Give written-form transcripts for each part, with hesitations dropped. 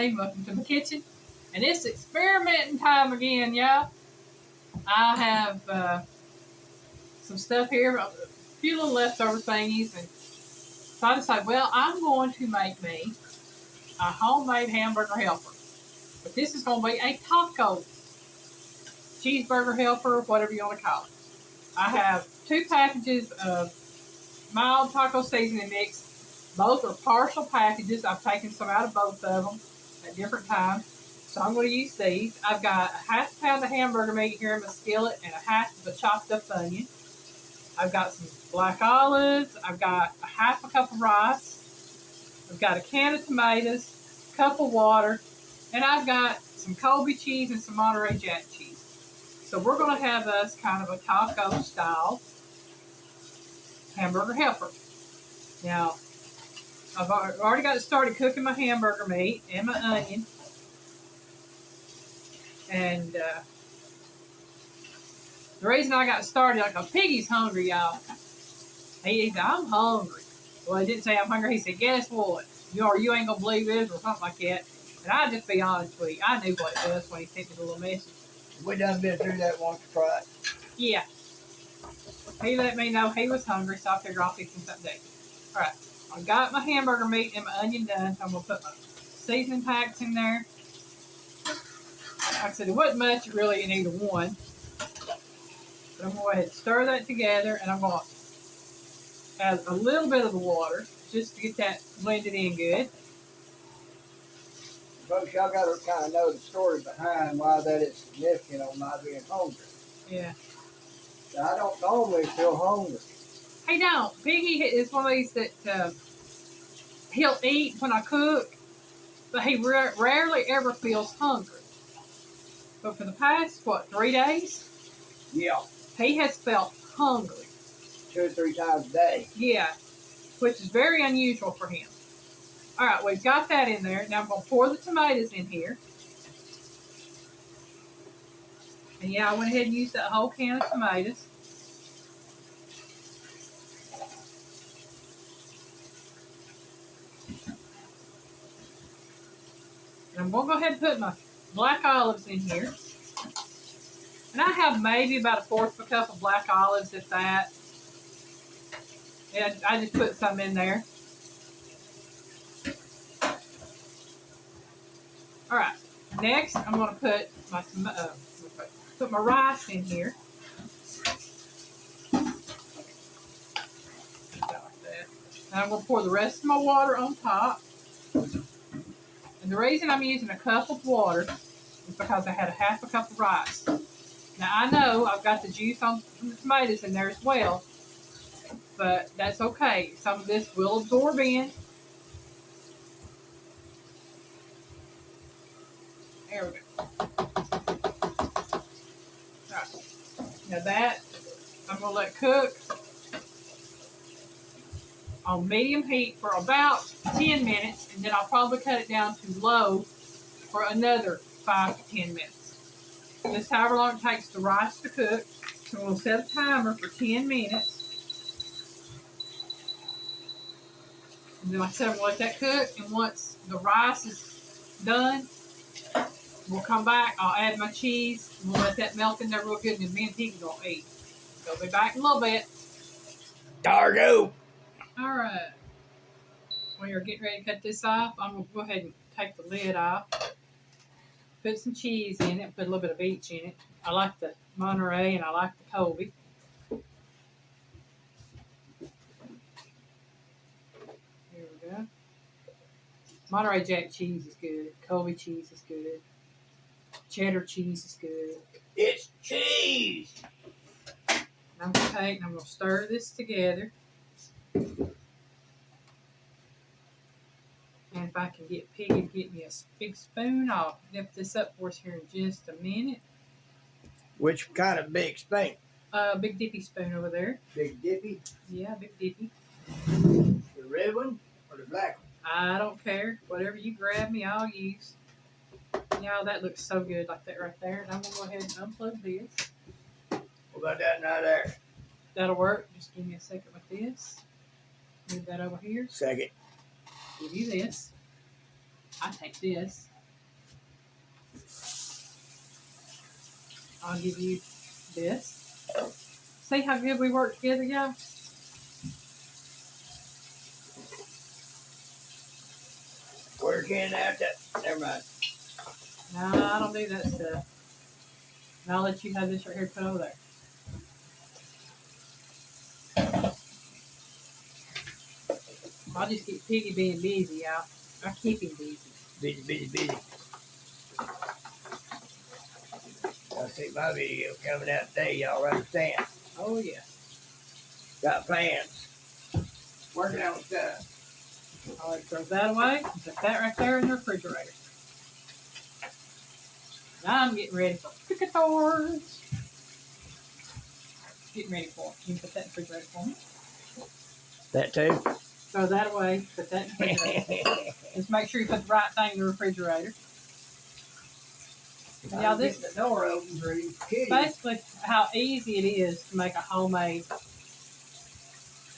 Alyne. Welcome to my kitchen. And it's experimenting time again, y'all. I have some stuff here, a few little leftover thingies, and so I decided, well, I'm going to make me a homemade hamburger helper. But this is going to be a taco cheeseburger helper, whatever you want to call it. I have 2 packages of mild taco seasoning mix. Both are partial packages. I've taken some out of both of them at different times. So I'm going to use these. I've got a half pound of hamburger meat here in my skillet and a half of a chopped up onion. I've got some black olives. I've got a half a cup of rice. I've got a can of tomatoes, a cup of water, and I've got some Colby cheese and some Monterey Jack cheese. So we're going to have us kind of a taco style hamburger helper. Now, I've already got started cooking my hamburger meat and my onion. And the reason I got started, like, Piggy's hungry, y'all. He said, I'm hungry. Well, he didn't say I'm hungry. He said, guess what? You ain't going to believe this or something like that. And I'll just be honest with you. I knew what it was when he sent me the little message. We done been through that once or twice. Yeah. He let me know he was hungry, so I figured I'll fix him something to eat. All right. I've got my hamburger meat and my onion done, so I'm going to put my seasoning packs in there. Like I said, it wasn't much really in either one. But I'm going to go ahead and stir that together, and I'm going to add a little bit of the water just to get that blended in good. Folks, y'all got to kind of know the story behind why that is significant on not being hungry. Yeah. I don't normally feel hungry. Hey, don't. Piggy is one of these that he'll eat when I cook, but he rarely ever feels hungry. But for the past, 3 days? Yeah. He has felt hungry. 2 or 3 times a day. Yeah, which is very unusual for him. All right, we've got that in there. Now I'm going to pour the tomatoes in here. And yeah, I went ahead and used that whole can of tomatoes. And I'm going to go ahead and put my black olives in here. And I have maybe about 1/4 of a cup of black olives, if that. And I just put some in there. All right. Next, I'm going to put my rice in here. Like that. And I'm going to pour the rest of my water on top. And the reason I'm using a cup of water is because I had a half a cup of rice. Now, I know I've got the juice on the tomatoes in there as well, but that's okay. Some of this will absorb in. There we go. All right. Now that, I'm going to let cook on medium heat for about 10 minutes, and then I'll probably cut it down to low for another 5 to 10 minutes. Just however long it takes the rice to cook. So we'll set a timer for 10 minutes. And then like I said, I'm going to let that cook, and once the rice is done, we'll come back. I'll add my cheese, and we'll let that melt in there real good, and then me and Piggy will eat. So I'll be back in a little bit. Dargo! All right. When you're getting ready to cut this off, I'm going to go ahead and take the lid off. Put some cheese in it, put a little bit of each in it. I like the Monterey and I like the Colby. Here we go. Monterey Jack cheese is good. Colby cheese is good. Cheddar cheese is good. It's cheese! I'm going to take and I'm going to stir this together. And if I can get Piggy to get me a big spoon, I'll dip this up for us here in just a minute. Which kind of big spoon? Big dippy spoon over there. Big dippy? Yeah, big dippy. The red one or the black one? I don't care. Whatever you grab me, I'll use. Now that looks so good like that right there. And I'm going to go ahead and unplug this. What about that right there? That'll work. Just give me a second with this. Move that over here. Second. Give you this. I take this. I'll give you this. See how good we work together, y'all? Working out that. Never mind. No, I don't do that stuff. And I'll let you have this right here put over there. I'll just keep Piggy being busy, y'all. I keep him busy. Busy. I'll see my video coming out today, y'all understand. Oh, yeah. Got plans. Working on stuff. I'll let throw that away. Put that right there in the refrigerator. Now I'm getting ready for picators. Getting ready for it. You can put that in the refrigerator for me. That too? Throw that away. Put that in the refrigerator. Just make sure you put the right thing in the refrigerator. And y'all, this the door open for these kids. basically how easy it is to make a homemade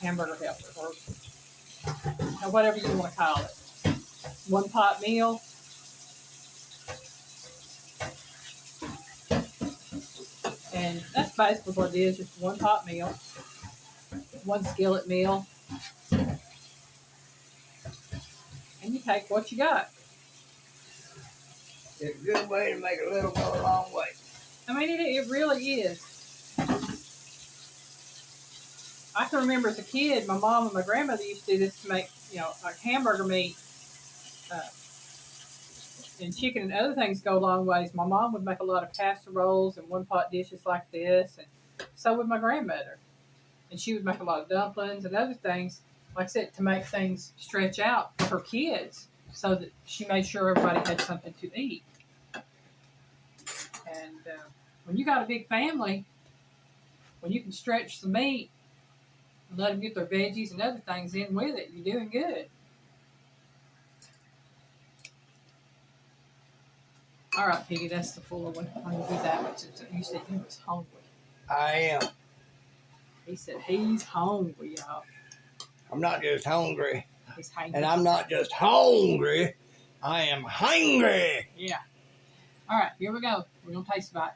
hamburger helper, or whatever you want to call it. One pot meal. And that's basically what it is, just one pot meal, one skillet meal. And you take what you got. It's a good way to make a little go a long way. I mean, it really is. I can remember as a kid, my mom and my grandmother used to do this to make, like hamburger meat and chicken and other things go a long ways. My mom would make a lot of casseroles and one-pot dishes like this, and so would my grandmother. And she would make a lot of dumplings and other things, like I said, to make things stretch out for her kids so that she made sure everybody had something to eat. And when you got a big family, when you can stretch the meat and let them get their veggies and other things in with it, you're doing good. All right, Piggy, that's the fuller one. I'm going to do that one since you said he was hungry. I am. He said he's hungry, y'all. I'm not just hungry. He's hungry. And I'm not just hungry. I am hungry. Yeah. All right, here we go. We're going to taste a bite.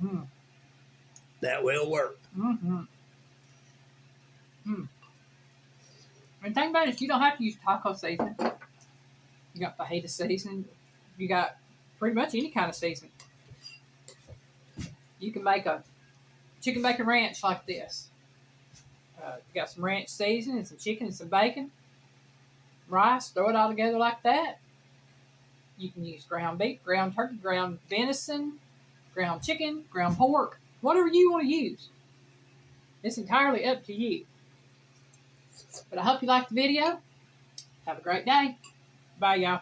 Mmm. That will work. Mm-hmm. Mm. And the thing about it is you don't have to use taco seasoning. You got fajita seasoning. You got pretty much any kind of seasoning. You can make a chicken bacon ranch like this. You got some ranch seasoning and some chicken and some bacon. Rice, throw it all together like that. You can use ground beef, ground turkey, ground venison, ground chicken, ground pork, whatever you want to use. It's entirely up to you. But I hope you liked the video. Have a great day. Bye, y'all.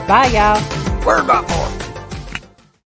Bye, y'all. Where's my fork?